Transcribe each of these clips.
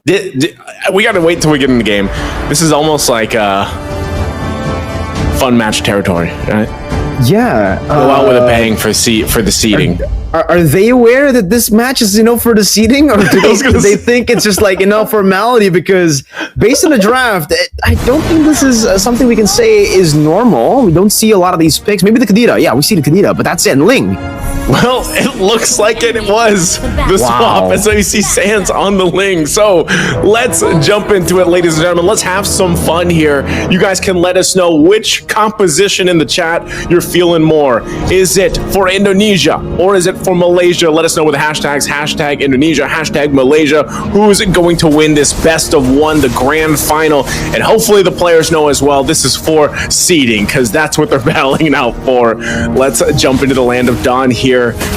We got to wait till we get in the game. This is almost like fun match territory, right? Yeah. Go out with a bang for the seeding. Are they aware that this match is, for the seeding, or do they think it's just like, formality? Because based on the draft, I don't think this is something we can say is normal. We don't see a lot of these picks. Maybe the Kadira. Yeah, we see the Kadira, but that's it. And Ling. Well, it looks like it was the swap, and so you see Sans on the Ling. So let's jump into it, ladies and gentlemen. Let's have some fun here. You guys can let us know which composition in the chat you're feeling more. Is it for Indonesia or is it for Malaysia? Let us know with the hashtags, hashtag Indonesia, hashtag Malaysia. Who's going to win this best of one, the grand final? And hopefully the players know as well, this is for seeding, because that's what they're battling out for. Let's jump into the land of Dawn here.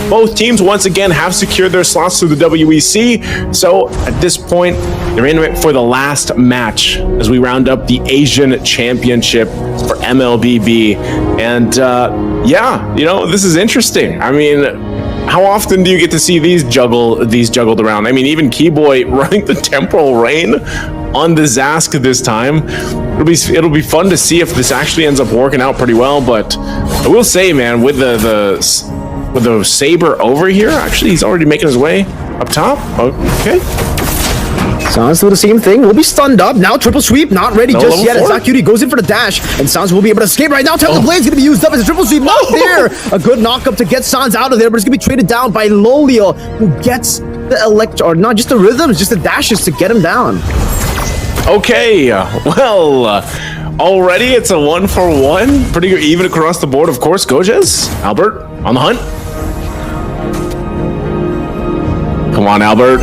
Both teams once again have secured their slots to the WEC, so at this point they're in it for the last match as we round up the Asian Championship for MLBB. And yeah, this is interesting. I mean, how often do you get to see these juggled around? I mean, even Keyboy running the Temporal Rain on the Zask this time. It'll be fun to see if this actually ends up working out pretty well. But I will say, man, with the Saber over here, actually he's already making his way up top. Okay. Sans do the same thing. Will be stunned up. Now triple sweep, not ready just yet. As Zacuti goes in for the dash, and Sans will be able to escape right now. Temple Blade's going to be used up as a triple sweep. Not there. A good knock-up to get Sans out of there, but it's going to be traded down by Lolio, who gets the or not just the rhythms, just the dashes to get him down. Okay, well, already it's a 1-for-1. Pretty even across the board, of course. Gojes, Albert on the hunt. Come on, Albert.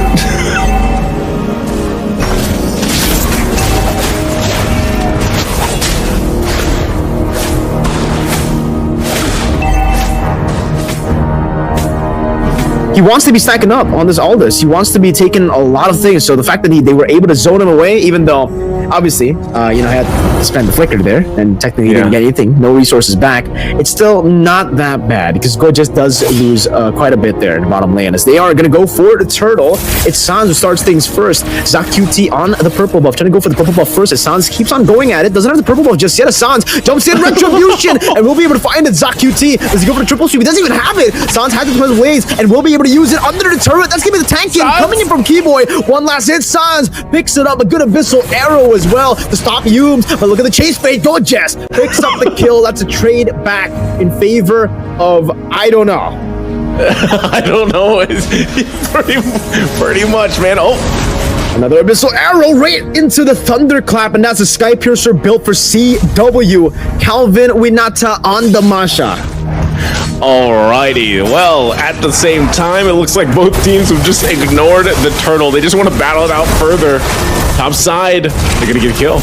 He wants to be stacking up on this Aldous. He wants to be taking a lot of things. So the fact that they were able to zone him away, even though obviously, I had to spend the flicker there, and technically he didn't get anything, no resources back. It's still not that bad because Gojes does lose quite a bit there in the bottom lane as they are going to go for the turtle. It's Sans who starts things first. ZocQT on the purple buff, trying to go for the purple buff first as Sans keeps on going at it. Doesn't have the purple buff just yet as Sans jumps in Retribution and we'll be able to find it. ZocQT does he go for the triple sweep? He doesn't even have it. Sans has it to his ways and we'll be able to use it under the turret. That's gonna be the tanking coming in from Keyboy. One last hit. Sans picks it up. A good abyssal arrow as well to stop Humes. But look at the chase fade. Gojes picks up the kill. That's a trade back in favor of I don't know. I don't know. It's pretty much, man. Oh. Another abyssal arrow right into the thunderclap, and that's a sky piercer built for CW. Calvin Winata on the Masha. Alrighty, well, at the same time, it looks like both teams have just ignored the turtle. They just want to battle it out further. Top side, they're gonna get a kill.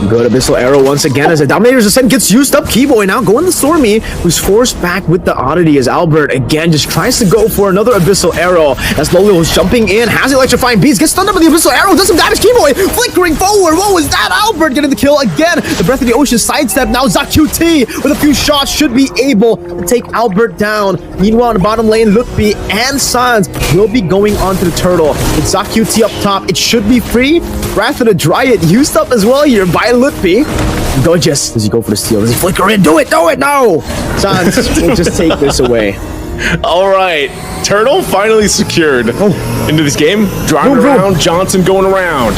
Good abyssal arrow once again as the Dominator's Ascent gets used up. Keyboy now going to Stormy, who's forced back with the oddity as Albert again just tries to go for another abyssal arrow as Lolo is jumping in, has electrifying beats, gets stunned up with the abyssal arrow, does some damage. Keyboy flickering forward. What was that? Albert getting the kill again. The Breath of the Ocean sidestep. Now ZocQT with a few shots should be able to take Albert down. Meanwhile, in the bottom lane, Lutfi and Sans will be going on to the turtle. With ZocQT up top, it should be free. Wrath of the Dryad used up as well here by Lutfi. Gojes, does he go for the steal? Does he flicker in? Do it! No! Sans will just take this away. All right, turtle finally secured into this game. Driving around, Johnson going around.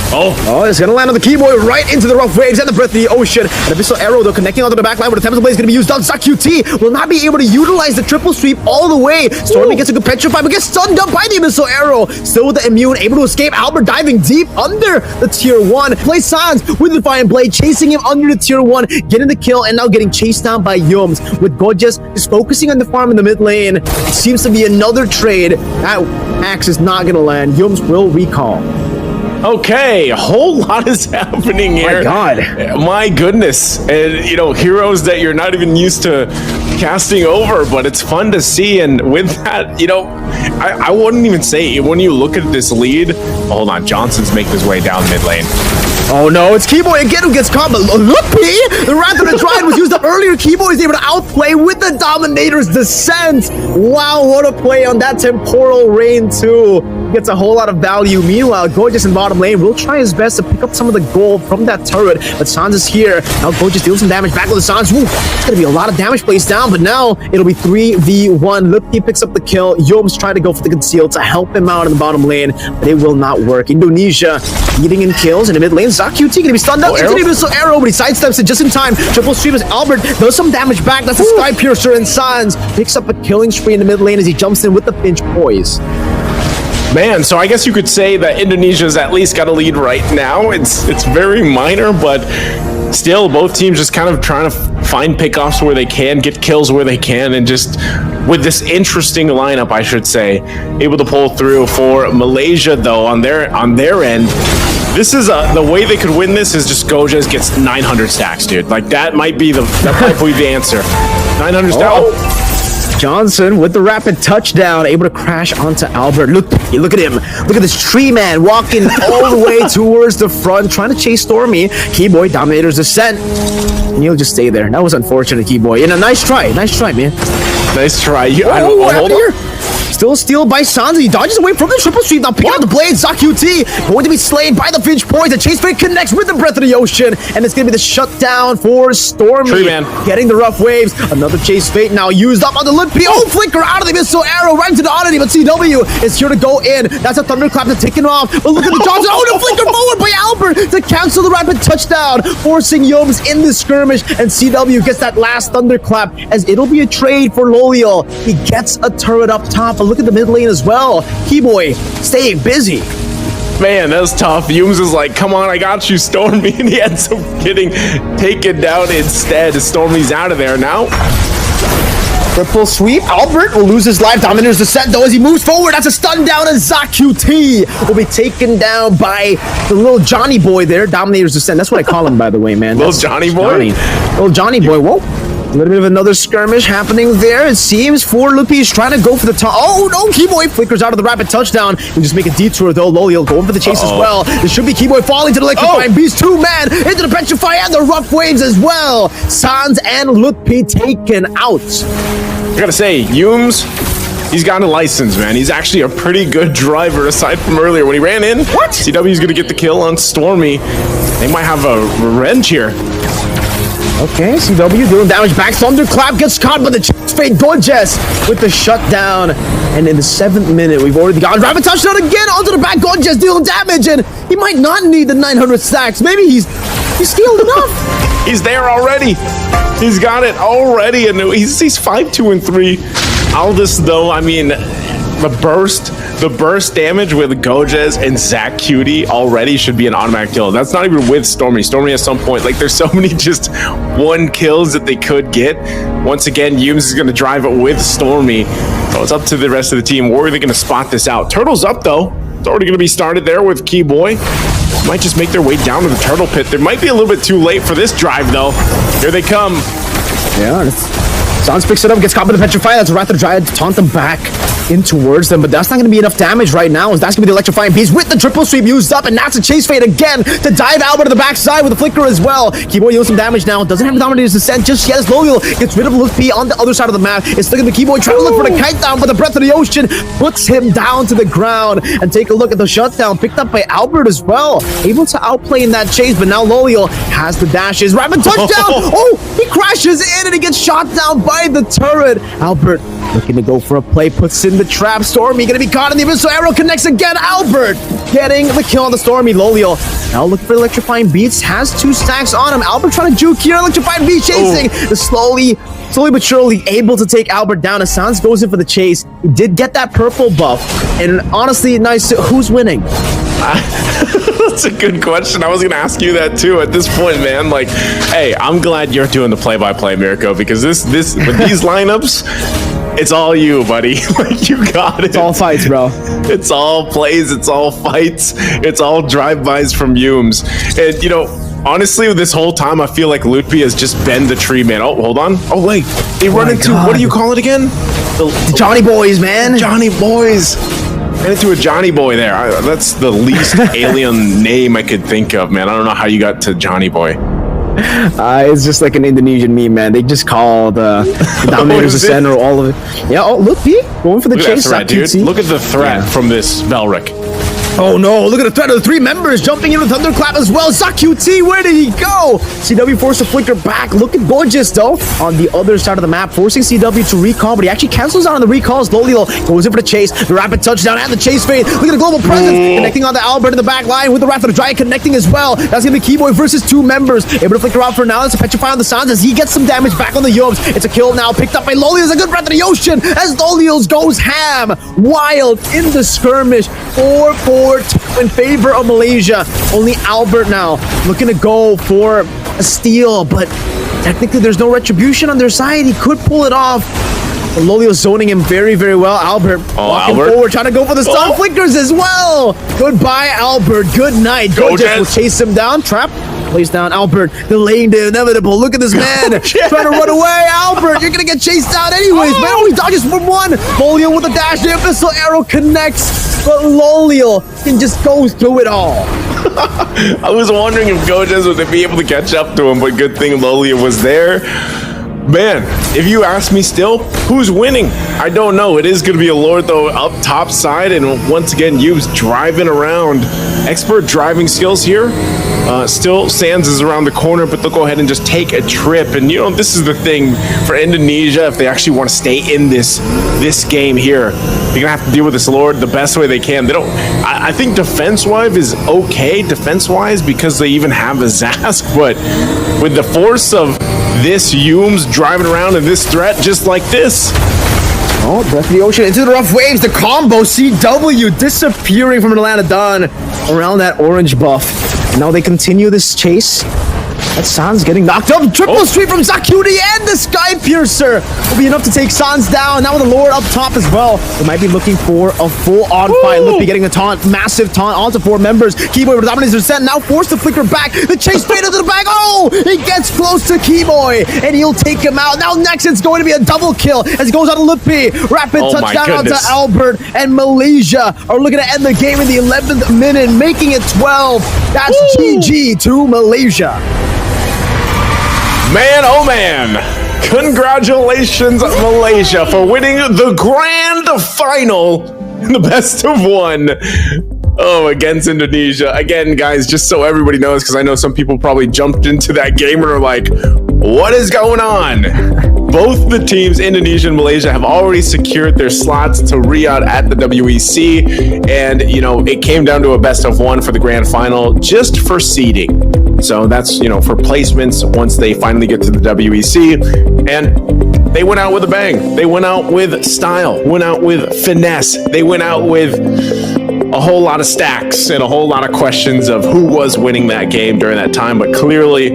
Oh, it's gonna land on the Keyboy right into the rough waves and the Breath of the Ocean. An abyssal arrow though connecting onto the backline where the Tempest Blade is gonna be used on. ZocQT will not be able to utilize the triple sweep all the way. Stormy gets a good petrify but gets stunned up by the abyssal arrow. Still with the immune, able to escape. Albert diving deep under the tier 1. Plays Sans with the Defiant Blade, chasing him under the tier 1, getting the kill and now getting chased down by Yums. With Gojes just focusing on the farm in the mid lane. It seems to be another trade. That axe is not gonna land. Yums will recall. Okay, a whole lot is happening here. My God. My goodness. And, heroes that you're not even used to casting over, but it's fun to see. And with that, I wouldn't even say, when you look at this lead, hold on, Johnson's making his way down mid lane. Oh no, it's Keyboy again who gets caught, but Lutfi, the Wrath of the Dryad was used up earlier. Keyboy is able to outplay with the Dominator's Descent. Wow, what a play on that Temporal Rain too. gets a whole lot of value. Meanwhile, Gorgeous in bottom lane will try his best to pick up some of the gold from that turret, but Sans is here. Now Gorgeous deals some damage back with the Sans. Ooh, it's gonna be a lot of damage placed down, but now it'll be 3v1. Lipke picks up the kill. Yoms trying to go for the conceal to help him out in the bottom lane, but it will not work. Indonesia leading in kills in the mid lane. ZahQt gonna be stunned up. Arrow, but he sidesteps it just in time. Triple stream as Albert does some damage back. That's a Sky Piercer, and Sans picks up a killing spree in the mid lane as he jumps in with the pinch poise. Man, so I guess you could say that Indonesia's at least got a lead right now. It's very minor, but still, both teams just kind of trying to find pickoffs where they can, get kills where they can, and just with this interesting lineup, I should say, able to pull through. For Malaysia, though, on their end, this is the way they could win this is just Gojes gets 900 stacks, dude. Like that might be the answer. 900 stacks. Oh. Johnson with the rapid touchdown, able to crash onto Albert. Look at him. Look at this tree man walking all the way towards the front, trying to chase Stormy. Keyboy Dominator's descent. And he'll just stay there. That was unfortunate, Keyboy. And a nice try, man. Nice try. Hold on. Still stealed by Sans. He dodges away from the triple stream. Now picking up the blade. ZahQt going to be slain by the Finch Poise. The chase fate connects with the Breath of the Ocean. And it's going to be the shutdown for Stormy. Tree man. Getting the rough waves. Another chase fate now used up on the Lipke. Oh, flicker out of the missile arrow right into the oddity. But CW is here to go in. That's a thunderclap to take him off. But look at the Johnson. Oh, the flicker forward by Albert to cancel the rapid touchdown. Forcing Yoms in the skirmish. And CW gets that last thunderclap as it'll be a trade for Lolial. He gets a turret up top. But look at the mid lane as well. Keyboy staying busy. Man, that was tough. Yums is like, come on, I got you, Stormy. And he ends up getting taken down instead. Stormy's out of there now. Triple sweep. Albert will lose his life. Dominator's descent, though, as he moves forward. That's a stun down, and ZahQt will be taken down by the little Johnny boy there. Dominator's descent. That's what I call him, by the way, man. Little Johnny boy? Little Johnny boy. Whoa. A little bit of another skirmish happening there. It seems for Lupi is trying to go for the top. Oh, no. Keyboy flickers out of the rapid touchdown. He'll just make a detour, though. Lolial going for the chase as well. This should be Keyboy falling to the electrifying beast. Two man into the petrify and the rough waves as well. Sans and Lupi taken out. I gotta say, Yums, he's got a license, man. He's actually a pretty good driver, aside from earlier when he ran in. What? CW's gonna get the kill on Stormy. They might have a revenge here. Okay, CW doing damage back. Thunderclap gets caught by the fade. Gorgeous with the shutdown. And in the 7th minute, we've already got rapid touchdown again onto the back. Gorgeous dealing damage, and he might not need the 900 stacks. Maybe he's skilled enough. He's there already. He's got it already, and he's 5-2-3. Aldous, though, I mean, the burst damage with Gojes and ZahQt already should be an automatic kill. That's not even with Stormy. Stormy at some point, like, there's so many just one kills that they could get. Once again, Yums is going to drive it with Stormy. So it's up to the rest of the team. Where are they going to spot this out? Turtle's up, though. It's already going to be started there with Keyboy. Might just make their way down to the turtle pit. They might be a little bit too late for this drive, though. Here they come. Yeah, Sans picks it up, gets caught by the petrify. That's Wrath of the Dryad to taunt them back in towards them, but that's not going to be enough damage right now, as that's going to be the electrifying beast with the triple sweep used up, and that's a chase fade again to dive Albert to the backside with a flicker as well. Keyboy deals some damage now, doesn't have the Dominator's descent just yet as Lolial gets rid of Luffy on the other side of the map. It's still going to be Keyboy trying to look for the kite down, but the Breath of the Ocean puts him down to the ground. And take a look at the shutdown picked up by Albert as well, able to outplay in that chase, but now Lolial has the dashes. Rapid touchdown! Oh, he crashes in and he gets shot down by the turret. Albert looking to go for a play, puts in the trap. Stormy gonna be caught in the abyssal arrow, connects again. Albert getting the kill on the Stormy. Lolial now looking for electrifying beats, has 2 stacks on him. Albert trying to juke here. Electrifying beat chasing. Slowly but surely able to take Albert down. As Sans goes in for the chase. He did get that purple buff, and honestly, nice. Who's winning? That's a good question. I was going to ask you that too at this point, man. Like, hey, I'm glad you're doing the play-by-play, Mirko, because this with these lineups, it's all you, buddy. Like, you got it. It's all fights, bro. It's all plays. It's all fights. It's all drive-bys from Yums. And, you know, honestly, this whole time, I feel like Lutpi has just been the tree man. Oh, hold on. Oh, wait. They run into, what do you call it again? The Johnny Boys, man. Johnny Boys. Ran into a Johnny Boy there. That's the least alien name I could think of, man. I don't know how you got to Johnny Boy. It's just like an Indonesian meme, man. They just call the Dominators the center, all of it. Yeah, oh, look, P, going for the chase. Threat, dude. Look at the threat from this Velric. Oh no, look at the threat of the 3 members jumping in with Thunderclap as well. ZahQT, where did he go? CW forced to flicker back. Looking gorgeous though on the other side of the map, forcing CW to recall, but he actually cancels out on the recalls. Lolio goes in for the chase, the rapid touchdown and the chase fade. Look at the global presence, connecting on the Albert in the back line with the Wrath of the Giant connecting as well. That's gonna be Keyboy versus 2 members. Able to flicker out for now. It's a Petrify on the Sands as he gets some damage back on the Yobs. It's a kill now, picked up by Lolios. A good Breath of the Ocean as Lolios goes ham. Wild in the skirmish. 4-4 in favor of Malaysia. Only Albert now looking to go for a steal, but technically there's no retribution on their side. He could pull it off. Lolio zoning him very, very well. Albert walking forward, trying to go for the stun flickers as well. Goodbye, Albert. Good night. Gojek will chase him down. Trap plays down Albert, delaying the inevitable. Look at this man trying to run away. Albert, you're gonna get chased down anyways. Man, oh, he dodges from 1. Lolio with the dash. The Abyssal Arrow connects, but Lolio can just go through it all. I was wondering if Gojes would be able to catch up to him, but good thing Lolio was there. Man, if you ask me still, who's winning? I don't know. It is going to be a Lord, though, up top side. And once again, Yu's driving around. Expert driving skills here. Still, Sands is around the corner, but they'll go ahead and just take a trip. And, you know, this is the thing for Indonesia. If they actually want to stay in this game here, they're going to have to deal with this Lord the best way they can. They don't. I think defense-wise is okay, defense-wise, because they even have a Zask. But with the force of this Yumes driving around in this threat just like this. Oh, Breath of the Ocean into the rough waves. The combo CW disappearing from Atlanta Dawn around that orange buff. Now they continue this chase. That Sans getting knocked up. Triple street from ZahQT and the Sky Piercer will be enough to take Sans down. Now with the Lord up top as well. They might be looking for a full-on fight. Lippy getting a taunt, massive taunt onto 4 members. Keyboy with the Dominators percent now forced to flicker back. The chase straight into the back. Oh, he gets close to Keyboy and he'll take him out. Now next it's going to be a double kill as it goes on to Lippy. Rapid touchdown onto Albert, and Malaysia are looking to end the game in the 11th minute, making it 12. That's GG to Malaysia. Man, oh man, congratulations Malaysia for winning the grand final in the best of 1. Oh, against Indonesia. Again, guys, just so everybody knows, because I know some people probably jumped into that game and are like, what is going on? Both the teams, Indonesia and Malaysia, have already secured their slots to Riyadh at the WEC. And, you know, it came down to a best of 1 for the grand final just for seeding. So that's, you know, for placements once they finally get to the WEC. And they went out with a bang. They went out with style, went out with finesse. They went out with a whole lot of stacks and a whole lot of questions of who was winning that game during that time. But clearly,